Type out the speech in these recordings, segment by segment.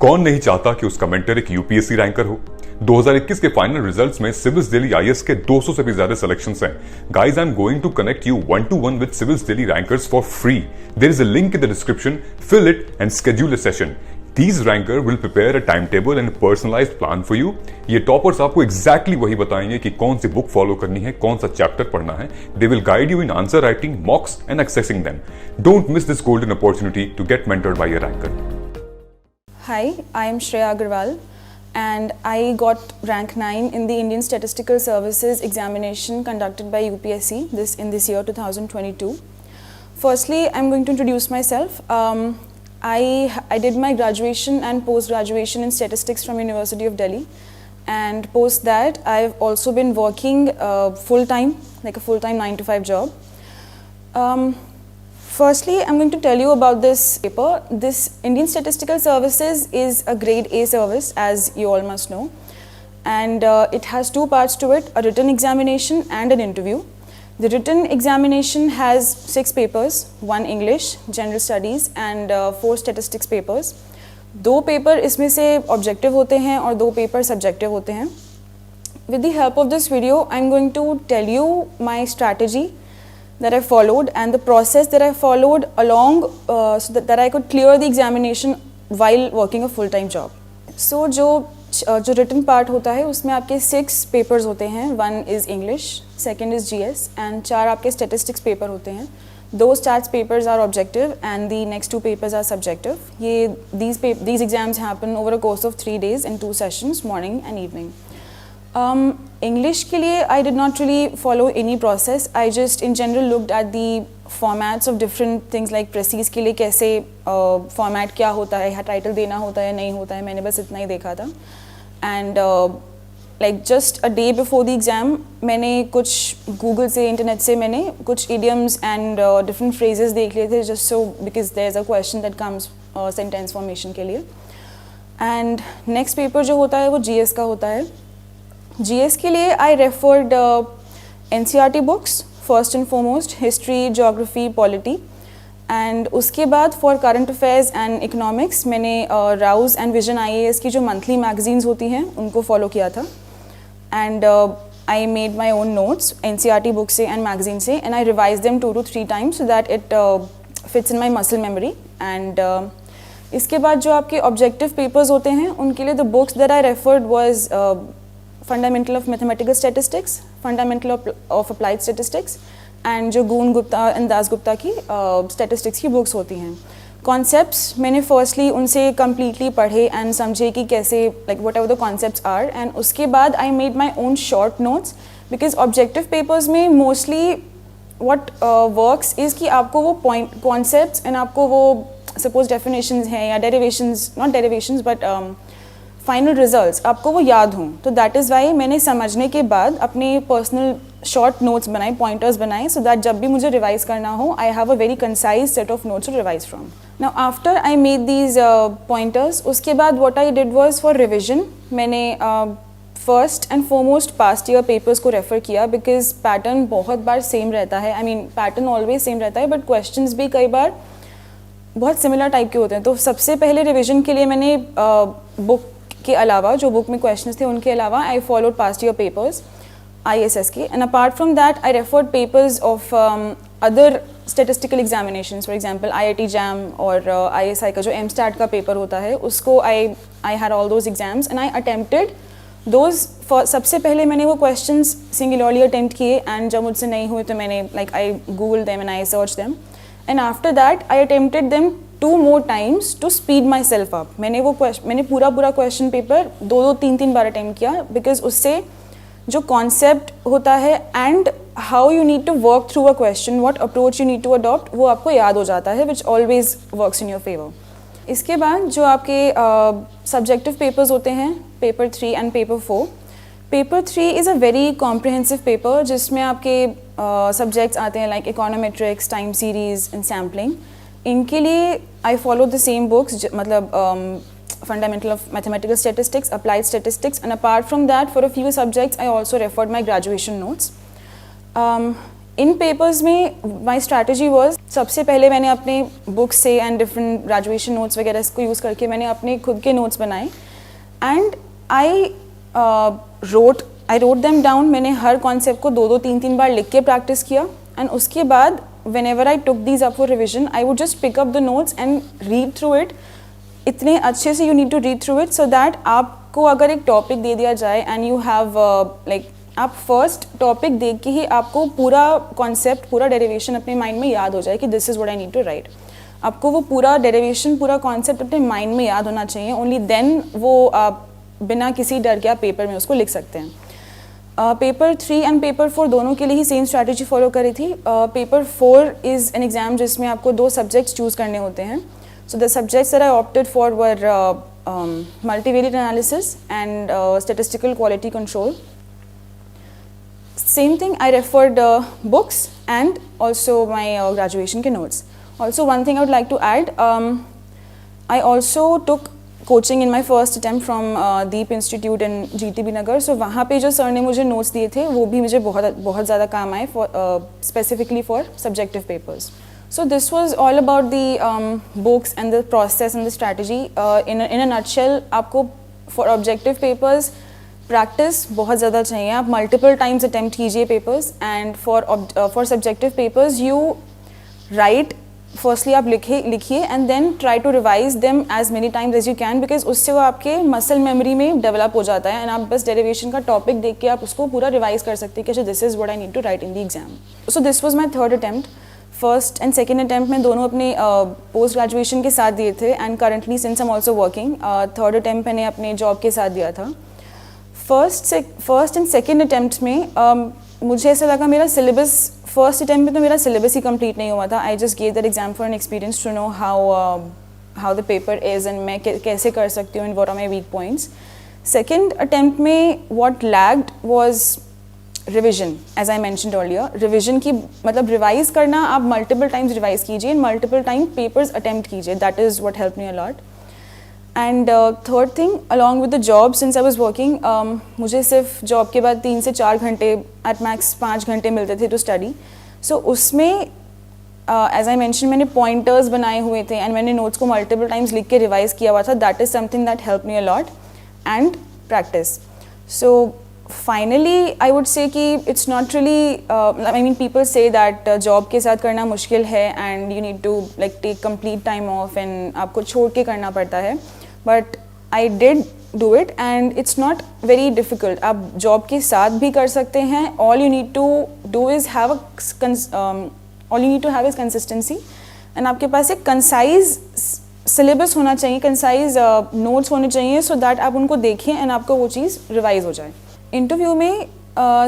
कौन नहीं चाहता कि उसका मेंटर एक यूपीएससी रैंकर हो। 2021 के फाइनल रिजल्ट्स में सिविल्स दिल्ली आईएएस के 200 से भी ज्यादा सिलेक्शंस हैं। Guys, I am going to connect you 1-to-1 with civils Delhi rankers for free. There is a link in the description, fill it and schedule a session. These ranker will prepare a timetable and a personalized plan for you. ये toppers आपको exactly वही बताएंगे कि कौन सी book follow करनी है, कौन सा चैप्टर पढ़ना है. They will guide you in answer writing, mocks and accessing them. Don't miss this golden opportunity to get mentored by a ranker. Hi, I am Shreya Agarwal and I got rank 9 in the Indian Statistical Services examination conducted by UPSC in this year 2022. Firstly, I'm going to introduce myself. I did my graduation and post-graduation in statistics from University of Delhi, and post that I've also been working full-time, like a full-time 9-to-5 job. Firstly, I'm going to tell you about this paper. This Indian Statistical Services is a grade A service, as you all must know, and it has two parts to it, a written examination and an interview. The written examination has 6 papers, 1 English, General Studies and 4 Statistics papers. 2 paper इसमें से objective होते हैं और 2 paper subjective होते हैं. With the help of this video, I'm going to tell you my strategy that I followed and the process that I followed along so that I could clear the examination while working a full-time job. So जो written part होता है उसमें आपके 6 papers होते हैं. 1 is English, second is GS and 4 आपके statistics paper होते हैं. 2 stats papers are objective and the next 2 papers are subjective. ये these exams happen over a course of 3 days in 2 sessions, morning and evening. English के लिए I did not really follow any process. I just in general looked at the formats of different things like precis के लिए कैसे format क्या होता है, title देना होता है नहीं होता है, मैंने बस इतना ही देखा था. And like just a day before the exam मैंने कुछ Google से इंटरनेट से मैंने कुछ idioms and different phrases देख लिए थे just so because there's a question that comes sentence formation के लिए. And next paper जो होता है वो GS का होता है. GS के लिए I referred NCERT books first and foremost, history, geography, polity. And उसके बाद for current affairs and economics मैंने राउज एंड विजन IAS की जो मंथली मैगजीन्स होती हैं उनको फॉलो किया था. And I made my own notes NCERT book से एंड मैगजीन से and I revise them 2 to 3 times so that it fits in my muscle memory. And इसके बाद जो आपके ऑब्जेक्टिव पेपर्स होते हैं उनके लिए the books that I referred was fundamental of mathematical statistics, fundamental of applied statistics and जो goon Gupta and Das Gupta की स्टैटिस्टिक्स की बुक्स होती हैं. कॉन्सेप्ट्स मैंने फर्स्टली उनसे कम्प्लीटली पढ़े एंड समझे कि कैसे like whatever the concepts are. And उसके बाद I made my own short notes because objective papers में मोस्टली वट वर्क्स इज़ कि आपको वो पॉइंट कॉन्सेप्ट्स एंड आपको वो सपोज डेफिनेशंस हैं या derivations, not derivations but final results आपको वो याद हों. तो दैट इज़ वाई मैंने समझने के बाद अपने पर्सनल शॉर्ट नोट्स बनाए, पॉइंटर्स बनाए सो दैट जब भी मुझे रिवाइज करना हो I have a very concise set of notes to revise from. Now after I made these pointers उसके बाद what I did was for revision मैंने first and foremost past year papers को refer किया because pattern बहुत बार same रहता है. I mean pattern always same रहता है बट क्वेश्चंस भी कई बार बहुत सिमिलर टाइप के होते हैं. तो सबसे पहले रिविजन के लिए मैंने बुक के अलावा जो बुक में क्वेश्चंस थे उनके अलावा I followed past year papers ISS के. And apart from that, I referred papers of other statistical examinations. For example, IIT JAM और ISI का जो MStat का पेपर होता है उसको I had all those exams and I attempted those. सबसे पहले मैंने वो questions singularly attempt किए and जब मुझसे नहीं हुए तो मैंने like I googled them and I searched them. And after that, I attempted them 2 more times to speed myself up. मैंने पूरा क्वेश्चन पेपर 2-3 बार अटेम्प्ट किया बिकॉज उससे जो कॉन्सेप्ट होता है and how you need to work through a question, what approach you need to adopt वो आपको याद हो जाता है which always works in your favour. इसके बाद जो आपके सब्जेक्टिव पेपर्स होते हैं paper 3 and paper 4. Paper 3 is a very comprehensive paper जिसमें आपके सब्जेक्ट्स आते हैं like econometrics, time series and sampling. इनके लिए I follow the same books मतलब fundamental of mathematical statistics, applied statistics and apart from that for a few subjects I also referred my graduation notes. In papers में my strategy was, सबसे पहले मैंने अपने books से and different graduation notes वगैरह इसको use करके मैंने अपने खुद के नोट्स बनाए and I wrote them down. मैंने हर कॉन्सेप्ट को 2-3 बार लिख के प्रैक्टिस किया एंड उसके बाद whenever I took these up for revision, I would just pick up the notes and read through it. इतने अच्छे से you need to read through it so that आपको अगर एक टॉपिक दे दिया जाए and you have like आप first topic देख के ही आपको पूरा कॉन्सेप्ट, पूरा डेरिवेशन अपने माइंड में याद हो जाए कि this is what I need to write. आपको वो पूरा डेरिवेशन, पूरा कॉन्सेप्ट अपने माइंड में याद होना चाहिए. ओनली देन वो आप बिना किसी डर के आप पेपर में उसको लिख सकते हैं. पेपर 3 एंड पेपर 4 दोनों के लिए ही सेम स्ट्रैटेजी फॉलो करी थी. पेपर 4 इज़ एन एग्ज़ाम जिसमें आपको 2 सब्जेक्ट्स चूज़ करने होते हैं. So the subjects that I opted for were multivariate analysis and statistical quality control. Same thing, I referred books and also my graduation ke notes. Also, one thing I would like to add, I also took coaching in my first attempt from Deep Institute in GTB Nagar. So वहाँ पे जो sir ने मुझे notes दिए थे वो भी मुझे बहुत ज़्यादा काम आए for specifically for subjective papers. So this was all about the books and the process and the strategy. In a nutshell, आपको for objective papers प्रैक्टिस बहुत ज़्यादा चाहिए. आप मल्टीपल टाइम्स अटैम्प्ट कीजिए papers and for subjective papers you write, firstly आप लिखिए and then try to revise them as many times as you can, because उससे वो आपके मसल मेमोरी में डेवलप हो जाता है एंड आप बस डेरिवेशन का टॉपिक देख के आप उसको पूरा रिवाइज कर सकते हैं कि अच्छा this is what I need to write in the exam. So this was my third attempt. First and second attempt में दोनों अपने पोस्ट ग्रेजुएशन के साथ दिए थे and currently since I am also working, third attempt मैंने अपने job के साथ दिया था. फर्स्ट एंड सेकेंड अटैम्प्ट में मुझे ऐसा लगा मेरा सिलेबस, फर्स्ट अटैम्प्ट में तो मेरा सिलेबस ही कंप्लीट नहीं हुआ था. I just gave that exam for an experience to know how the paper is and मैं कैसे कर सकती हूँ and what are my weak points. Second attempt में what lagged was revision. As I mentioned earlier, revision की मतलब revise करना, आप मल्टीपल टाइम्स रिवाइज कीजिए and multiple time papers attempt कीजिए. That is what help me a lot. And third thing, along with the job since I was working, मुझे सिर्फ job के बाद 3 से 4 घंटे, एट मैक्स 5 घंटे मिलते थे टू स्टडी. सो उसमें एज आई मैंशन मैंने पॉइंटर्स बनाए हुए थे एंड मैंने नोट्स को मल्टीपल टाइम्स लिख के रिवाइज किया हुआ था. That is something that help me a lot and practice. So finally I would say कि it's not really, I mean people say that job के साथ करना मुश्किल है and you need to like take complete time off and आपको छोड़ के करना पड़ता है. But I did do it and it's not very difficult. आप जॉब के साथ भी कर सकते हैं. All you need to do is have consistency and आपके पास एक कंसाइज सिलेबस होना चाहिए, कंसाइज नोट्स होने चाहिए सो दैट आप उनको देखें एंड आपको वो चीज़ रिवाइज हो जाए. इंटरव्यू में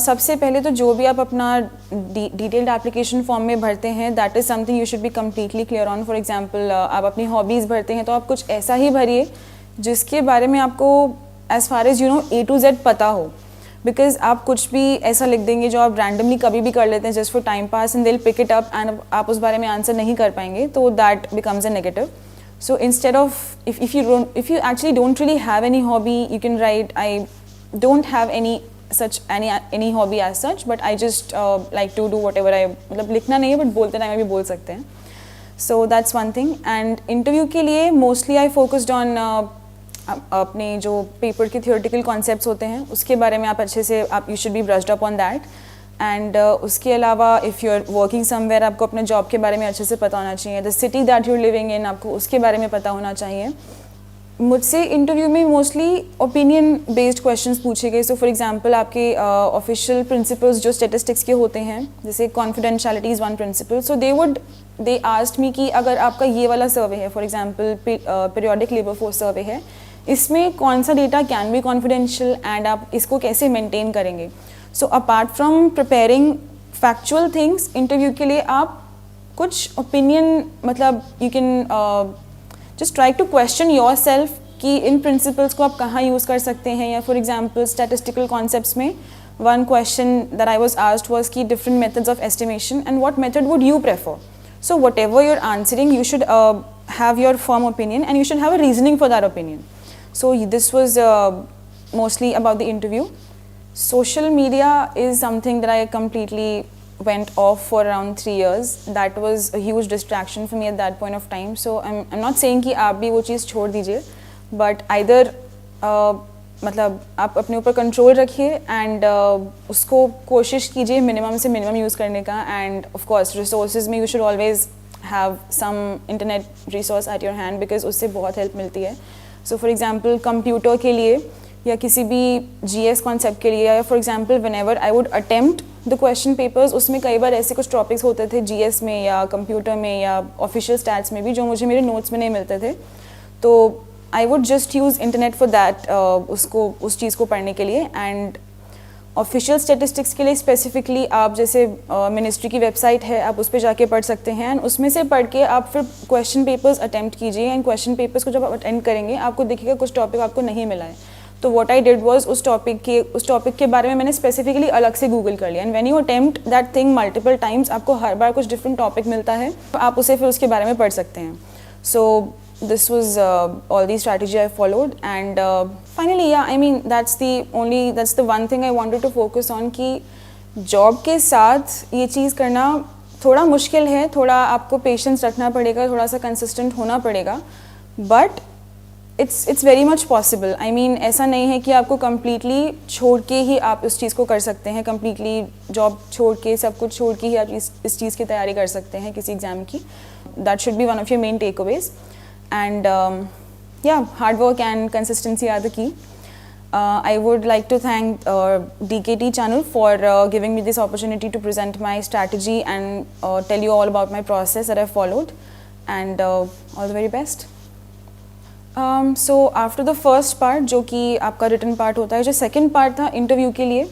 सबसे पहले तो जो भी आप अपना डिटेल्ड एप्लीकेशन फॉर्म में भरते हैं, that is something you should be completely clear on. For example आप अपनी हॉबीज़ भरते हैं तो आप कुछ ऐसा ही भरिए जिसके बारे में आपको as far as you know A to Z पता हो. बिकॉज आप कुछ भी ऐसा लिख देंगे जो आप रैंडमली कभी भी कर लेते हैं just for time pass and they will pick it up and आप उस बारे में आंसर नहीं कर पाएंगे, तो that becomes a negative. So instead of, if you actually don't really have any hobby, you can write, I don't have any hobby as such, but I just like to do whatever I, मतलब लिखना नहीं है but बोलते time भी बोल सकते हैं. So that's one thing. And interview के लिए mostly I focused on अपने जो पेपर के theoretical concepts होते हैं उसके बारे में आप अच्छे से you should be brushed up on that. And उसके अलावा if you are working somewhere आपको अपने जॉब के बारे में अच्छे से पता होना चाहिए. The city that you are living in आपको उसके बारे में पता होना चाहिए. मुझसे इंटरव्यू में मोस्टली ओपिनियन बेस्ड क्वेश्चंस पूछे गए. सो फॉर एग्जांपल आपके ऑफिशियल प्रिंसिपल्स जो स्टैटिस्टिक्स के होते हैं, जैसे confidentiality is one principle. So they asked me कि अगर आपका ये वाला सर्वे है, for example periodic labour force survey है, इसमें कौन सा data can be confidential and आप इसको कैसे मेंटेन करेंगे. So apart from preparing factual things, interview के लिए आप कुछ ओपिनियन, मतलब you can just try to question your self कि इन प्रिंसिपल्स को आप कहाँ यूज़ कर सकते हैं. या फॉर एग्जांपल स्टैटिस्टिकल कॉन्सेप्ट्स में one question that I was asked was कि different methods of estimation and what method would you prefer. So whatever you are answering you should have your firm opinion and you should have a reasoning for that opinion. So this was mostly about the interview. Social media is something that I completely went off for around 3 years. That was a huge distraction for me at that point of time. So I'm not saying कि आप भी वो चीज़ छोड़ दीजिए, but either मतलब आप अपने ऊपर कंट्रोल रखिए एंड उसको कोशिश कीजिए मिनिमम से मिनिमम यूज़ करने का. एंड ऑफ कोर्स रिसोर्सेज में you should always have some internet resource at your hand, because उससे बहुत हेल्प मिलती है. सो फॉर एग्जांपल कंप्यूटर के लिए या किसी भी GS कॉन्सेप्ट के लिए, या for example whenever I would attempt the question papers, उसमें कई बार ऐसे कुछ टॉपिक्स होते थे GS में या कंप्यूटर में या ऑफिशियल स्टैट्स में भी जो मुझे मेरे नोट्स में नहीं मिलते थे. तो I would just use internet for that, उसको उस चीज़ को पढ़ने के लिए. एंड ऑफिशियल स्टेटिस्टिक्स के लिए स्पेसिफिकली आप जैसे मिनिस्ट्री की वेबसाइट है, आप उस पर जाके पढ़ सकते हैं. एंड उसमें से पढ़ के आप फिर क्वेश्चन पेपर्स अटैम्प्ट कीजिए. एंड क्वेश्चन पेपर्स को जब आप अटेंड करेंगे आपको दिखेगा कुछ टॉपिक आपको नहीं मिला है. तो व्हाट आई डिड वाज उस टॉपिक के बारे में मैंने स्पेसिफिकली अलग से गूगल कर लिया. And when you attempt that thing multiple times, आपको हर बार कुछ डिफरेंट टॉपिक मिलता है, तो आप उसे फिर उसके बारे में पढ़ सकते हैं. सो this was all the strategy I followed. And finally, yeah, I mean that's the one thing I wanted to focus on कि job के साथ ये चीज़ करना थोड़ा मुश्किल है, थोड़ा आपको patience रखना पड़ेगा, थोड़ा सा consistent होना पड़ेगा, but it's very much possible. I mean ऐसा नहीं है कि आपको completely छोड़ के ही आप इस चीज़ को कर सकते हैं, completely job छोड़ के सब कुछ छोड़ के ही आप इस चीज़ की तैयारी कर सकते हैं किसी एग्ज़ाम की. That should be one of your main takeaways. And yeah, hard work and consistency are the key. I would like to thank DKT channel for giving me this opportunity to present my strategy and tell you all about my process that I followed. And all the very best. So after the first part, जो कि आपका written part होता है, जो second part था interview के लिए,